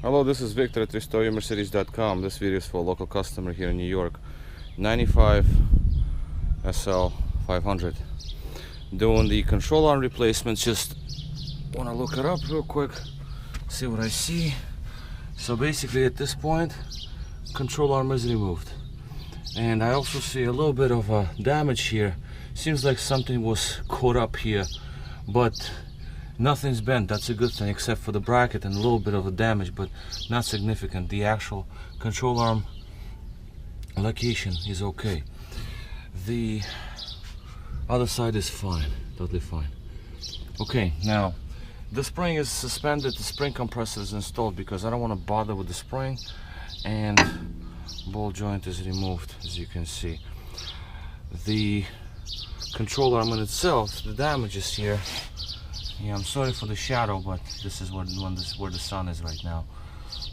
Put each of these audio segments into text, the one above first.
Hello, this is Victor at RestoreYourMercedes.com. This video is for a local customer here in New York. 95 SL500. Doing the control arm replacement. Just want to look it up real quick, see what I see. So basically at this point, control arm is removed. And I also see a little bit of damage here. Seems like something was caught up here, but nothing's bent. That's a good thing, except for the bracket and a little bit of a damage, but not significant. The actual control arm location is okay. The other side is fine, totally fine. Okay, now the spring is suspended, the spring compressor is installed because I don't want to bother with the spring, and ball joint is removed, as you can see. The control arm in itself, the damage is here. Yeah, I'm sorry for the shadow, but this is where the sun is right now.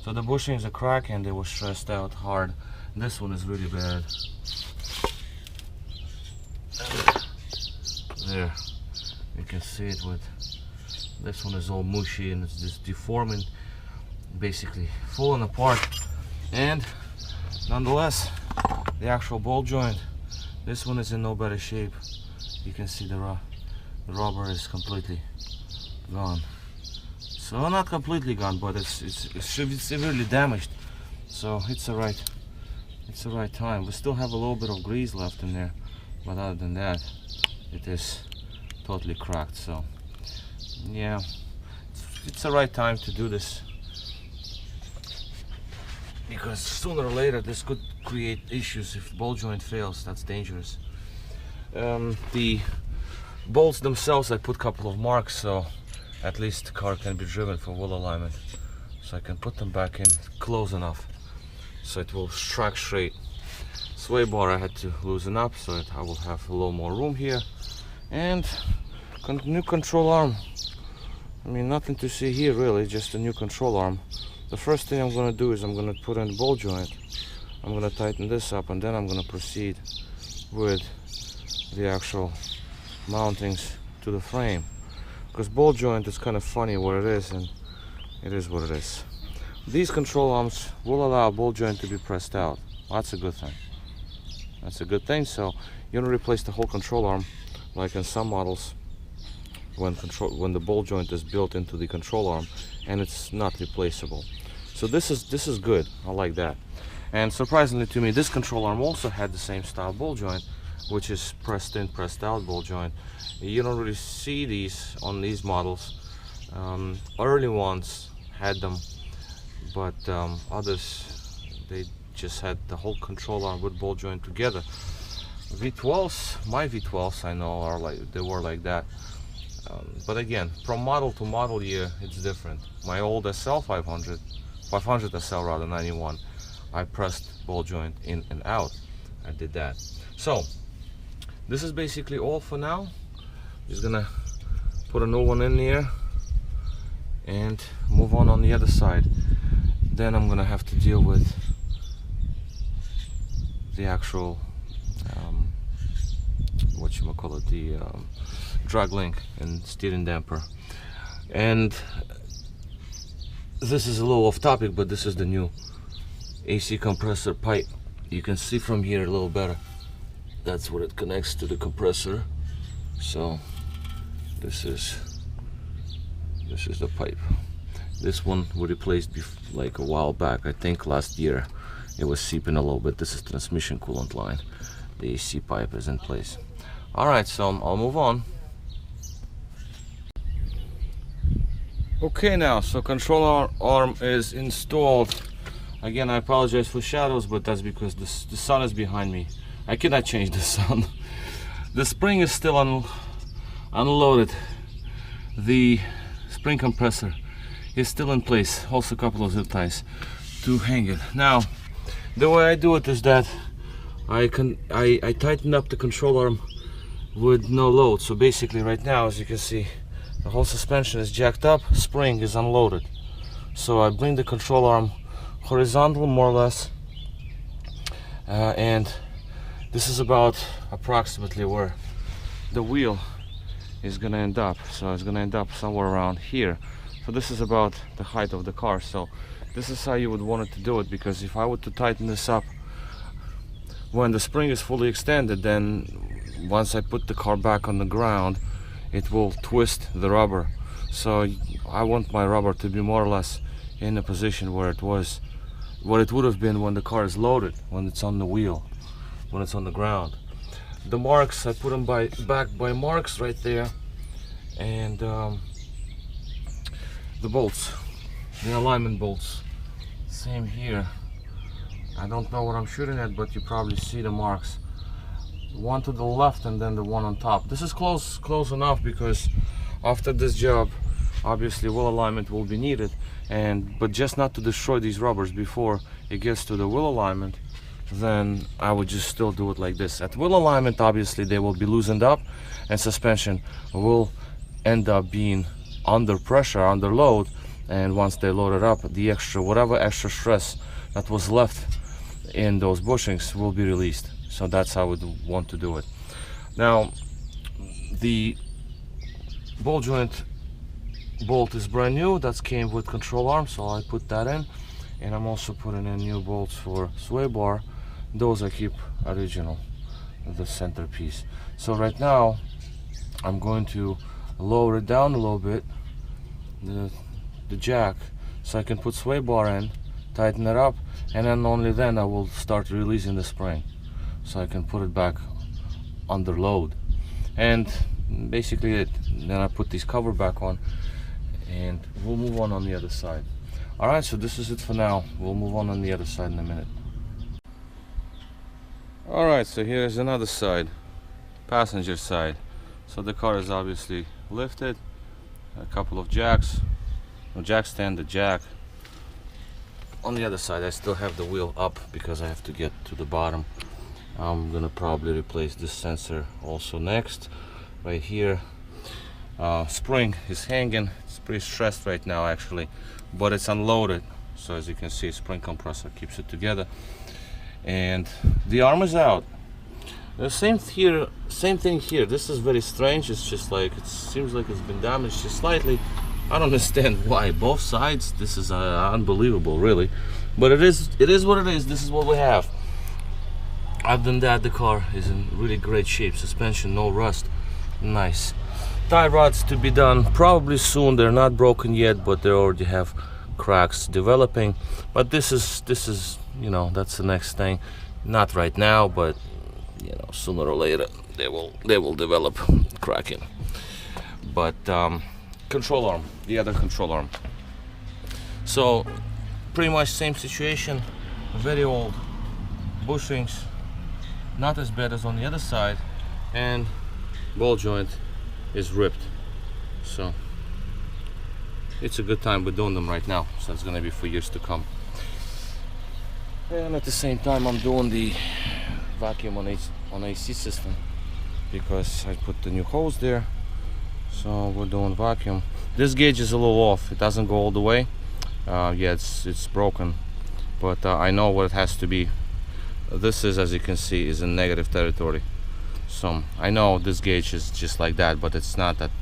So the bushings are cracked and they were stressed out hard. This one is really bad. There, you can see it with, this one is all mushy and it's just deforming, basically falling apart. And nonetheless, the actual ball joint, this one is in no better shape. You can see the rubber is completely gone. So not completely gone, but it's severely damaged. So it's the right time. We still have a little bit of grease left in there, but other than that, it is totally cracked. So yeah, it's the right time to do this, because sooner or later this could create issues. If ball joint fails, that's dangerous. The bolts themselves, I put a couple of marks, so at least the car can be driven for wheel alignment. So I can put them back in close enough so it will track straight. Sway bar I had to loosen up so that I will have a little more room here. And new control arm. I mean, nothing to see here really, just a new control arm. The first thing I'm going to do is I'm going to put in the ball joint. I'm going to tighten this up, and then I'm going to proceed with the actual mountings to the frame, because ball joint is kind of funny where it is, and it is what it is. These control arms will allow ball joint to be pressed out. That's a good thing. That's a good thing. So you don't replace the whole control arm like in some models when the ball joint is built into the control arm and it's not replaceable. So this is good. I like that. And surprisingly to me, this control arm also had the same style ball joint, which is pressed in, pressed out ball joint. You don't really see these on these models. Early ones had them, but others, they just had the whole control arm with ball joint together. V12s, my V12s I know are like, they were like that. But again, from model to model year, it's different. My old SL500, 500 SL rather, 91, I pressed ball joint in and out. I did that. So this is basically all for now. Just gonna put a new one in here and move on the other side. Then I'm gonna have to deal with the actual the drag link and steering damper. And this is a little off topic, but this is the new AC compressor pipe. You can see from here a little better. That's what it connects to the compressor. So this is the pipe. This one we replaced like a while back. I think last year. It was seeping a little bit. This is transmission coolant line. The AC pipe is in place. Alright, so I'll move on. Okay, now, so control arm is installed. Again, I apologize for shadows, but that's because the sun is behind me. I cannot change the sun. The spring is still unloaded. The spring compressor is still in place. Also a couple of zip ties to hang it. Now, the way I do it is that I tighten up the control arm with no load. So basically right now, as you can see, the whole suspension is jacked up, spring is unloaded. So I bring the control arm horizontal more or less, and this is about approximately where the wheel is gonna end up. So it's gonna end up somewhere around here. So this is about the height of the car. So this is how you would want it to do it, because if I were to tighten this up when the spring is fully extended, then once I put the car back on the ground, it will twist the rubber. So I want my rubber to be more or less in a position where it was, what it would have been when the car is loaded, when it's on the wheel, when it's on the ground. The marks, I put them back by marks right there, and the bolts, the alignment bolts, same here. I don't know what I'm shooting at, but you probably see the marks. One to the left and then the one on top. This is close enough, because after this job, obviously wheel alignment will be needed, but just not to destroy these rubbers before it gets to the wheel alignment, then I would just still do it like this. At wheel alignment, obviously they will be loosened up, and suspension will end up being under pressure, under load, and once they load it up, the whatever extra stress that was left in those bushings will be released. So that's how I would want to do it. Now, the ball joint bolt is brand new. That came with control arm, so I put that in, and I'm also putting in new bolts for sway bar. Those I keep original, the centerpiece. So right now I'm going to lower it down a little bit, the jack, so I can put sway bar in, tighten it up, and then only then I will start releasing the spring, so I can put it back under load. And basically it. Then I put these cover back on, and we'll move on the other side. Alright, so this is it for now. We'll move on the other side in a minute. Alright, so here's another side, passenger side. So the car is obviously lifted, a couple of jacks, a jack stand, the jack. On the other side I still have the wheel up because I have to get to the bottom. I'm gonna probably replace this sensor also next. Right here, spring is hanging. It's pretty stressed right now actually, but it's unloaded, so as you can see, spring compressor keeps it together, and the arm is out. The same thing here. This is very strange. It's just like, it seems like it's been damaged just slightly. I don't understand why. Both sides, this is unbelievable really, but it is what it is. This is what we have. Other than that, the car is in really great shape. Suspension, no rust, nice. Tie rods to be done probably soon. They're not broken yet, but they already have cracks developing. But this is you know, that's the next thing. Not right now, but you know, sooner or later they will develop cracking. But control arm, the other control arm. So pretty much same situation. Very old bushings, not as bad as on the other side, and ball joint is ripped. So it's a good time we're doing them right now, so it's gonna be for years to come. And at the same time I'm doing the vacuum on AC system, because I put the new hose there, so we're doing vacuum. This gauge is a little off, it doesn't go all the way. Yeah, it's broken, but I know what it has to be. This is, as you can see, is in negative territory. So I know this gauge is just like that, but it's not that.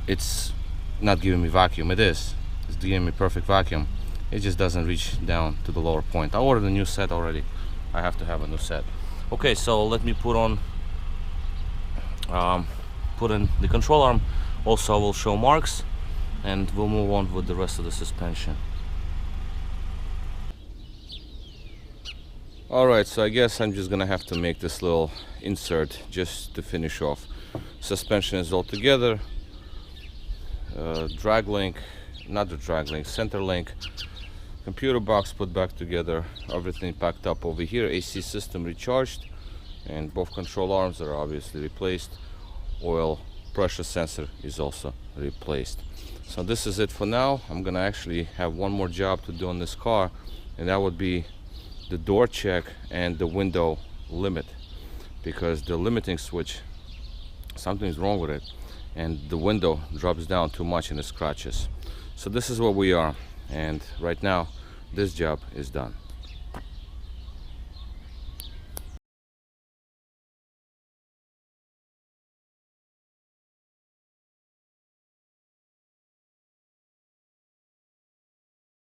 It's not giving me vacuum. It's giving me perfect vacuum. It just doesn't reach down to the lower point. I ordered a new set already. I have to have a new set. Okay, so let me put in the control arm. Also, I will show marks, and we'll move on with the rest of the suspension. Alright, so I guess I'm just gonna have to make this little insert just to finish off. Suspension is all together. Drag link, not the drag link, center link. Computer box put back together. Everything packed up over here. AC system recharged, and both control arms are obviously replaced. Oil pressure sensor is also replaced. So this is it for now. I'm gonna actually have one more job to do on this car, and that would be the door check and the window limit, because the limiting switch, something's wrong with it, and the window drops down too much and it scratches. So this is where we are, and right now this job is done.